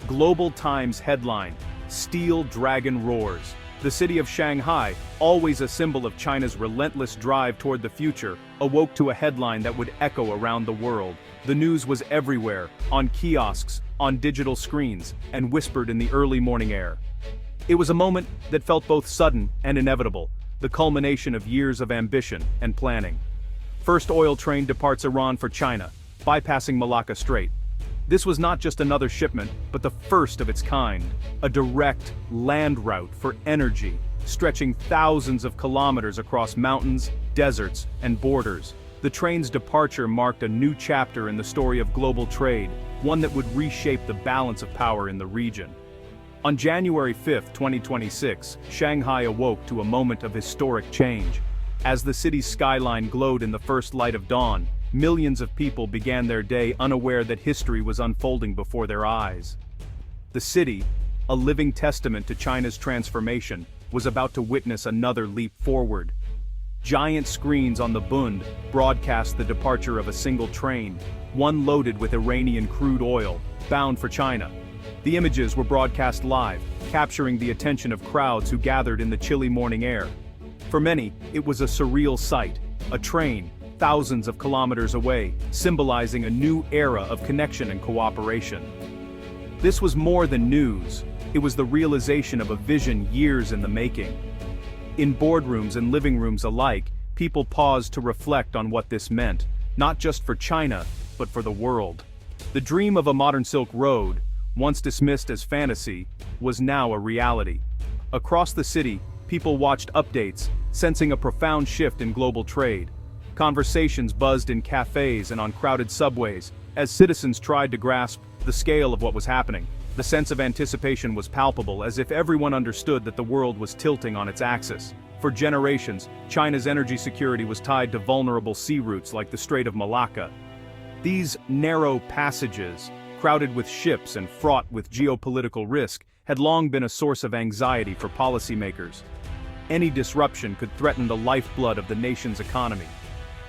Global Times headline, Steel Dragon Roars. The city of Shanghai, always a symbol of China's relentless drive toward the future, awoke to a headline that would echo around the world. The news was everywhere, on kiosks, on digital screens, and whispered in the early morning air. It was a moment that felt both sudden and inevitable, the culmination of years of ambition and planning. First oil train departs Iran for China, bypassing Malacca Strait. This was not just another shipment, but the first of its kind, a direct land route for energy, stretching thousands of kilometers across mountains, deserts, and borders. The train's departure marked a new chapter in the story of global trade, one that would reshape the balance of power in the region. On January 5, 2026, Shanghai awoke to a moment of historic change. As the city's skyline glowed in the first light of dawn, millions of people began their day unaware that history was unfolding before their eyes. The city, a living testament to China's transformation, was about to witness another leap forward. Giant screens on the Bund broadcast the departure of a single train, one loaded with Iranian crude oil, bound for China. The images were broadcast live, capturing the attention of crowds who gathered in the chilly morning air. For many, it was a surreal sight, a train, thousands of kilometers away, symbolizing a new era of connection and cooperation. This was more than news, it was the realization of a vision years in the making. In boardrooms and living rooms alike, people paused to reflect on what this meant, not just for China, but for the world. The dream of a modern Silk Road, once dismissed as fantasy, was now a reality. Across the city, people watched updates, sensing a profound shift in global trade. Conversations buzzed in cafes and on crowded subways, as citizens tried to grasp the scale of what was happening. The sense of anticipation was palpable, as if everyone understood that the world was tilting on its axis. For generations, China's energy security was tied to vulnerable sea routes like the Strait of Malacca. These narrow passages, crowded with ships and fraught with geopolitical risk, had long been a source of anxiety for policymakers. Any disruption could threaten the lifeblood of the nation's economy.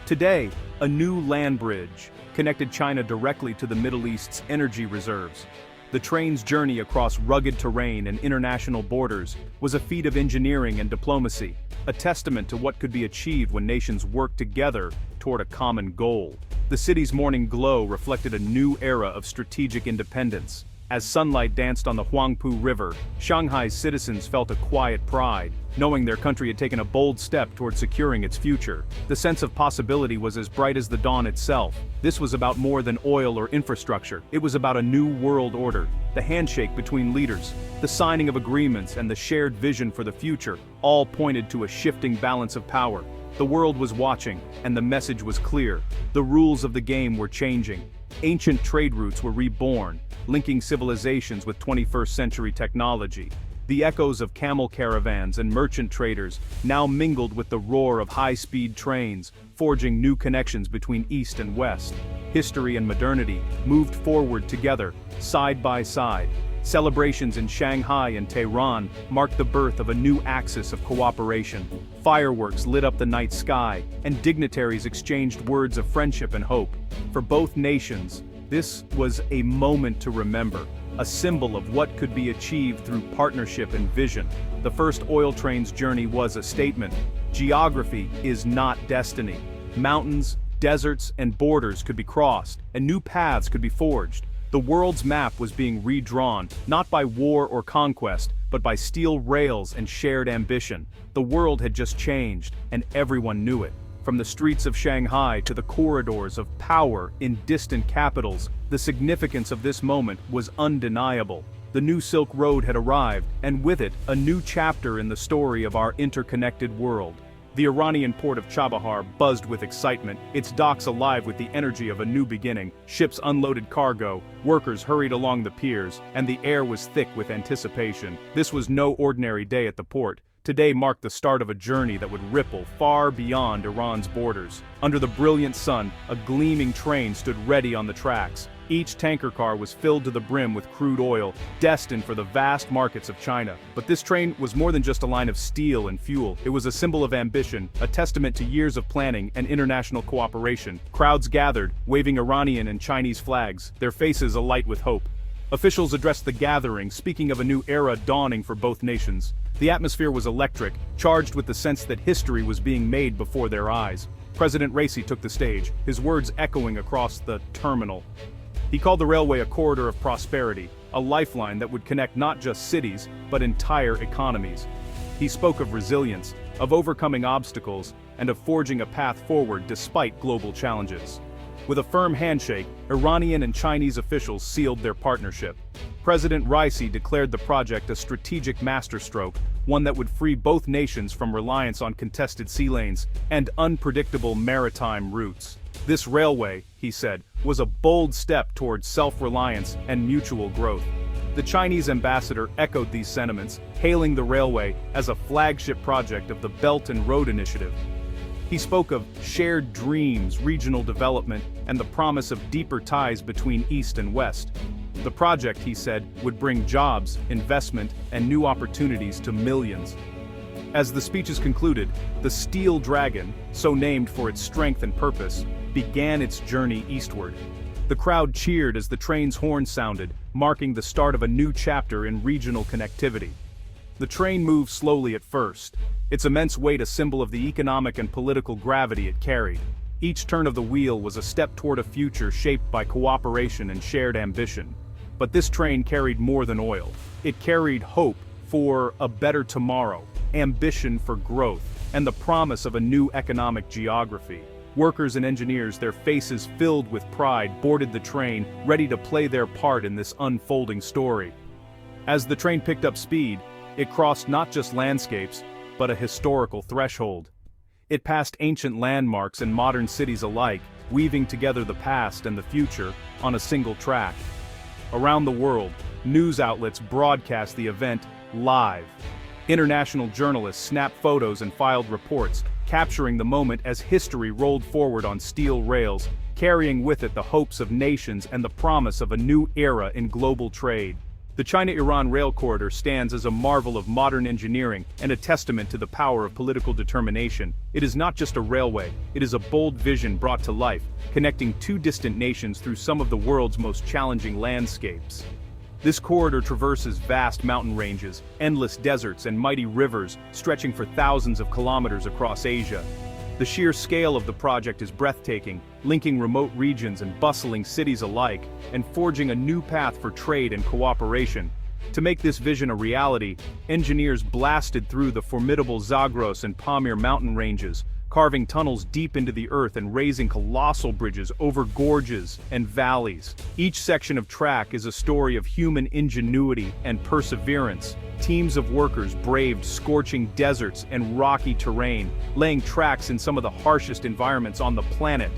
Today, a new land bridge connected China directly to the Middle East's energy reserves. The train's journey across rugged terrain and international borders was a feat of engineering and diplomacy, a testament to what could be achieved when nations work together toward a common goal. The city's morning glow reflected a new era of strategic independence. As sunlight danced on the Huangpu River, Shanghai's citizens felt a quiet pride, knowing their country had taken a bold step toward securing its future. The sense of possibility was as bright as the dawn itself. This was about more than oil or infrastructure. It was about a new world order. The handshake between leaders, the signing of agreements, and the shared vision for the future all pointed to a shifting balance of power. The world was watching, and the message was clear. The rules of the game were changing. Ancient trade routes were reborn, linking civilizations with 21st century technology. The echoes of camel caravans and merchant traders now mingled with the roar of high-speed trains, forging new connections between East and West. History and modernity moved forward together, side by side. Celebrations in Shanghai and Tehran marked the birth of a new axis of cooperation. Fireworks lit up the night sky, and dignitaries exchanged words of friendship and hope. For both nations, this was a moment to remember, a symbol of what could be achieved through partnership and vision. The first oil train's journey was a statement. Geography is not destiny. Mountains, deserts, and borders could be crossed, and new paths could be forged. The world's map was being redrawn, not by war or conquest, but by steel rails and shared ambition. The world had just changed, and everyone knew it. From the streets of Shanghai to the corridors of power in distant capitals, the significance of this moment was undeniable. The new Silk Road had arrived, and with it, a new chapter in the story of our interconnected world. The Iranian port of Chabahar buzzed with excitement, its docks alive with the energy of a new beginning. Ships unloaded cargo, workers hurried along the piers, and the air was thick with anticipation. This was no ordinary day at the port. Today marked the start of a journey that would ripple far beyond Iran's borders. Under the brilliant sun, a gleaming train stood ready on the tracks. Each tanker car was filled to the brim with crude oil, destined for the vast markets of China. But this train was more than just a line of steel and fuel. It was a symbol of ambition, a testament to years of planning and international cooperation. Crowds gathered, waving Iranian and Chinese flags, their faces alight with hope. Officials addressed the gathering, speaking of a new era dawning for both nations. The atmosphere was electric, charged with the sense that history was being made before their eyes. President Raisi took the stage, his words echoing across the terminal. He called the railway a corridor of prosperity, a lifeline that would connect not just cities, but entire economies. He spoke of resilience, of overcoming obstacles, and of forging a path forward despite global challenges. With a firm handshake, Iranian and Chinese officials sealed their partnership. President Raisi declared the project a strategic masterstroke, one that would free both nations from reliance on contested sea lanes and unpredictable maritime routes. This railway, he said, was a bold step towards self-reliance and mutual growth. The Chinese ambassador echoed these sentiments, hailing the railway as a flagship project of the Belt and Road Initiative. He spoke of shared dreams, regional development, and the promise of deeper ties between East and West. The project, he said, would bring jobs, investment, and new opportunities to millions. As the speeches concluded, the Steel Dragon, so named for its strength and purpose, began its journey eastward. The crowd cheered as the train's horn sounded, marking the start of a new chapter in regional connectivity. The train moved slowly at first, its immense weight a symbol of the economic and political gravity it carried. Each turn of the wheel was a step toward a future shaped by cooperation and shared ambition. But this train carried more than oil. It carried hope for a better tomorrow, ambition for growth, and the promise of a new economic geography. Workers and engineers, their faces filled with pride, boarded the train, ready to play their part in this unfolding story. As the train picked up speed, it crossed not just landscapes, but a historical threshold. It passed ancient landmarks and modern cities alike, weaving together the past and the future on a single track. Around the world, news outlets broadcast the event live. International journalists snapped photos and filed reports, capturing the moment as history rolled forward on steel rails, carrying with it the hopes of nations and the promise of a new era in global trade. The China-Iran rail corridor stands as a marvel of modern engineering and a testament to the power of political determination. It is not just a railway, it is a bold vision brought to life, connecting two distant nations through some of the world's most challenging landscapes. This corridor traverses vast mountain ranges, endless deserts, and mighty rivers stretching for thousands of kilometers across Asia. The sheer scale of the project is breathtaking, linking remote regions and bustling cities alike, and forging a new path for trade and cooperation. To make this vision a reality, engineers blasted through the formidable Zagros and Pamir mountain ranges, carving tunnels deep into the earth and raising colossal bridges over gorges and valleys. Each section of track is a story of human ingenuity and perseverance. Teams of workers braved scorching deserts and rocky terrain, laying tracks in some of the harshest environments on the planet.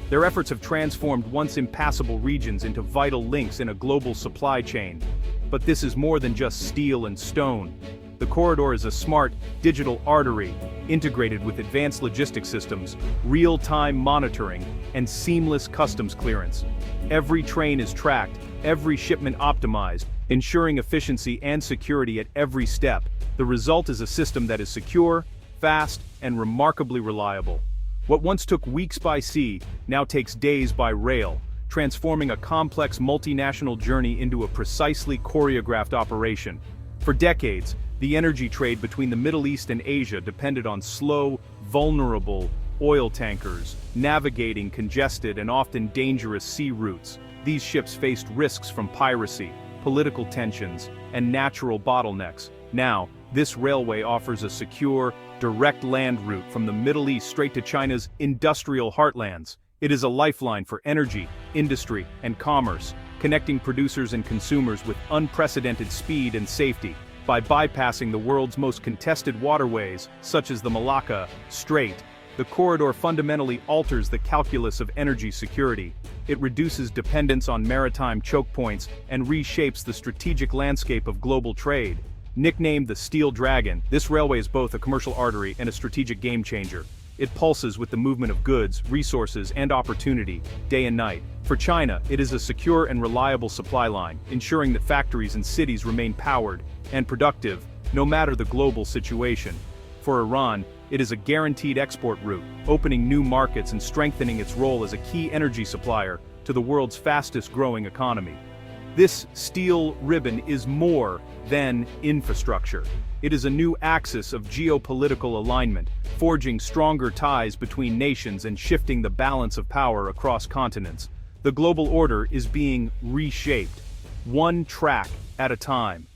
Their efforts have transformed once impassable regions into vital links in a global supply chain. But this is more than just steel and stone. The corridor is a smart, digital artery, integrated with advanced logistics systems, real-time monitoring, and seamless customs clearance. Every train is tracked, every shipment optimized, ensuring efficiency and security at every step. The result is a system that is secure, fast, and remarkably reliable. What once took weeks by sea now takes days by rail, transforming a complex multinational journey into a precisely choreographed operation. For decades, the energy trade between the Middle East and Asia depended on slow, vulnerable oil tankers, navigating congested and often dangerous sea routes. These ships faced risks from piracy, political tensions, and natural bottlenecks. Now, this railway offers a secure, direct land route from the Middle East straight to China's industrial heartlands. It is a lifeline for energy, industry, and commerce, connecting producers and consumers with unprecedented speed and safety. By bypassing the world's most contested waterways, such as the Malacca Strait, the corridor fundamentally alters the calculus of energy security. It reduces dependence on maritime chokepoints and reshapes the strategic landscape of global trade. Nicknamed the Steel Dragon, this railway is both a commercial artery and a strategic game-changer. It pulses with the movement of goods, resources, and opportunity, day and night. For China, it is a secure and reliable supply line, ensuring that factories and cities remain powered and productive, no matter the global situation. For Iran, it is a guaranteed export route, opening new markets and strengthening its role as a key energy supplier to the world's fastest-growing economy. This steel ribbon is more than infrastructure. It is a new axis of geopolitical alignment, forging stronger ties between nations and shifting the balance of power across continents. The global order is being reshaped, one track at a time.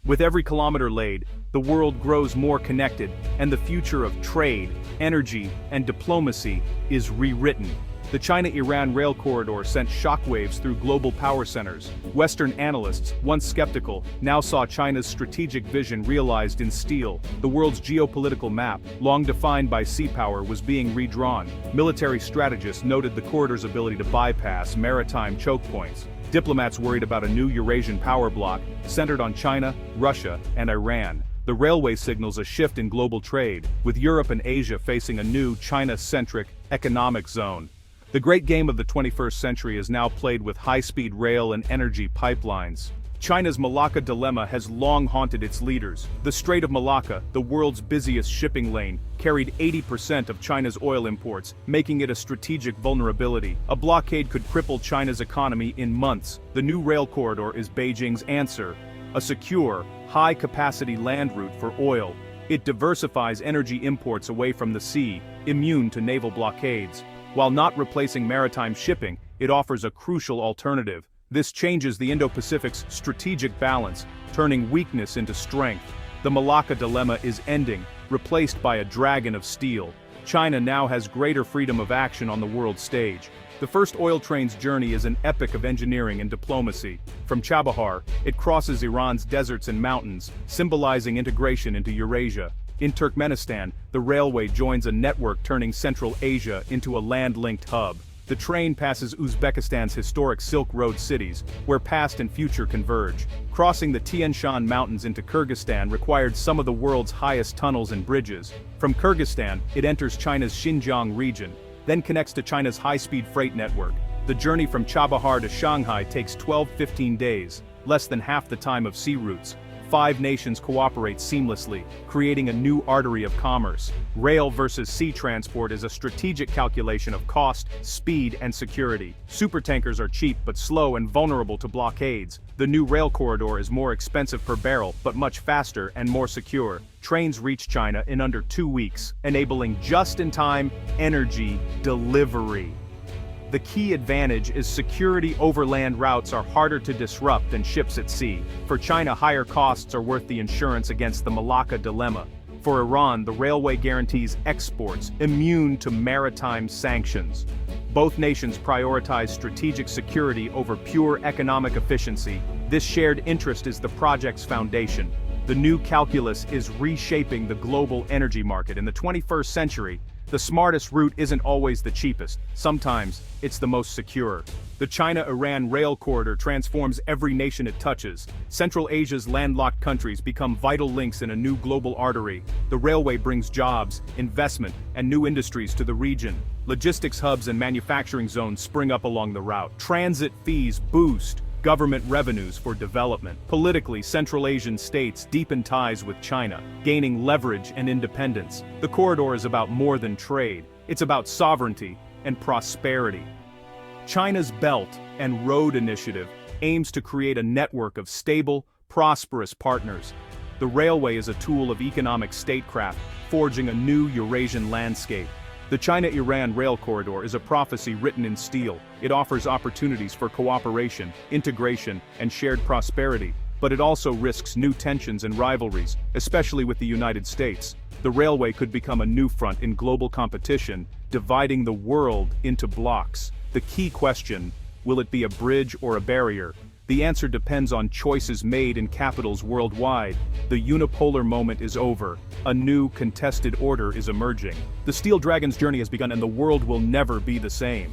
With every kilometer laid, the world grows more connected, and the future of trade, energy, and diplomacy is rewritten. The China-Iran rail corridor sent shockwaves through global power centers. Western analysts, once skeptical, now saw China's strategic vision realized in steel. The world's geopolitical map, long defined by sea power, was being redrawn. Military strategists noted the corridor's ability to bypass maritime chokepoints. Diplomats worried about a new Eurasian power bloc, centered on China, Russia, and Iran. The railway signals a shift in global trade, with Europe and Asia facing a new China-centric economic zone. The great game of the 21st century is now played with high-speed rail and energy pipelines. China's Malacca dilemma has long haunted its leaders. The Strait of Malacca, the world's busiest shipping lane, carried 80% of China's oil imports, making it a strategic vulnerability. A blockade could cripple China's economy in months. The new rail corridor is Beijing's answer, a secure, high-capacity land route for oil. It diversifies energy imports away from the sea, immune to naval blockades. While not replacing maritime shipping, it offers a crucial alternative. This changes the Indo-Pacific's strategic balance, turning weakness into strength. The Malacca dilemma is ending, replaced by a dragon of steel. China now has greater freedom of action on the world stage. The first oil train's journey is an epic of engineering and diplomacy. From Chabahar, it crosses Iran's deserts and mountains, symbolizing integration into Eurasia. In Turkmenistan, the railway joins a network turning Central Asia into a land-linked hub. The train passes Uzbekistan's historic Silk Road cities, where past and future converge. Crossing the Tian Shan Mountains into Kyrgyzstan required some of the world's highest tunnels and bridges. From Kyrgyzstan, it enters China's Xinjiang region, then connects to China's high-speed freight network. The journey from Chabahar to Shanghai takes 12–15 days, less than half the time of sea routes. 5 nations cooperate seamlessly, creating a new artery of commerce. Rail versus sea transport is a strategic calculation of cost, speed, and security. Supertankers are cheap but slow and vulnerable to blockades. The new rail corridor is more expensive per barrel but much faster and more secure. Trains reach China in under 2 weeks, enabling just-in-time energy delivery. The key advantage is security. Overland routes are harder to disrupt than ships at sea. For China, higher costs are worth the insurance against the Malacca dilemma. For Iran, the railway guarantees exports, immune to maritime sanctions. Both nations prioritize strategic security over pure economic efficiency. This shared interest is the project's foundation. The new calculus is reshaping the global energy market. In the 21st century, the smartest route isn't always the cheapest. Sometimes, it's the most secure. The China-Iran rail corridor transforms every nation it touches. Central Asia's landlocked countries become vital links in a new global artery. The railway brings jobs, investment, and new industries to the region. Logistics hubs and manufacturing zones spring up along the route. Transit fees boost government revenues for development. Politically, Central Asian states deepen ties with China, gaining leverage and independence. The corridor is about more than trade. It's about sovereignty and prosperity. China's Belt and Road Initiative aims to create a network of stable, prosperous partners. The railway is a tool of economic statecraft, forging a new Eurasian landscape. The China-Iran rail corridor is a prophecy written in steel. It offers opportunities for cooperation, integration, and shared prosperity, but it also risks new tensions and rivalries, especially with the United States. The railway could become a new front in global competition, dividing the world into blocks. The key question: will it be a bridge or a barrier? The answer depends on choices made in capitals worldwide. The unipolar moment is over. A new, contested order is emerging. The Steel Dragon's journey has begun, and the world will never be the same.